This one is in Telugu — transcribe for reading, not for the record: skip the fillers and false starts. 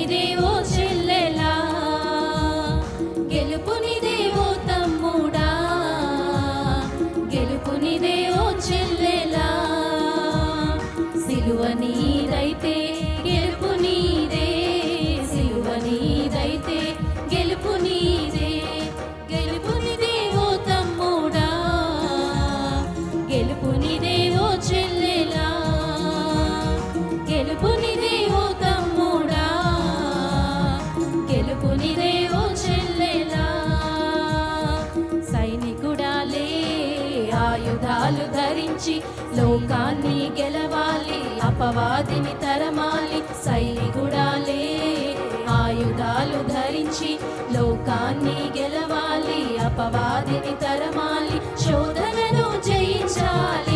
నీదే ఓ చెల్లెలా, గెలుపు నీదే ఓ తమ్ముడా, గెలుపు నీదే ఓ చెల్లెలా. సిలువ నీదైతే గెలుపు నీదే, సిలువ నీదైతే గెలుపు నీదే, గెలుపు నీదే ఓ తమ్ముడా, గెలుపు నీదే ఓ చెల్లెలా, గెలుపు నీదే ఓ తమ్ముడా, గెలుపు నీదే ఓ చెల్లెలా. సైనికుడాలే ఆయుధాలు ధరించి లోకాన్ని గెలవాలి, అపవాదిని తరమాలి. సైనికుడాలే ఆయుధాలు ధరించి లోకాన్ని గెలవాలి, అపవాదిని తరమాలి. శోధనను జయించాలి.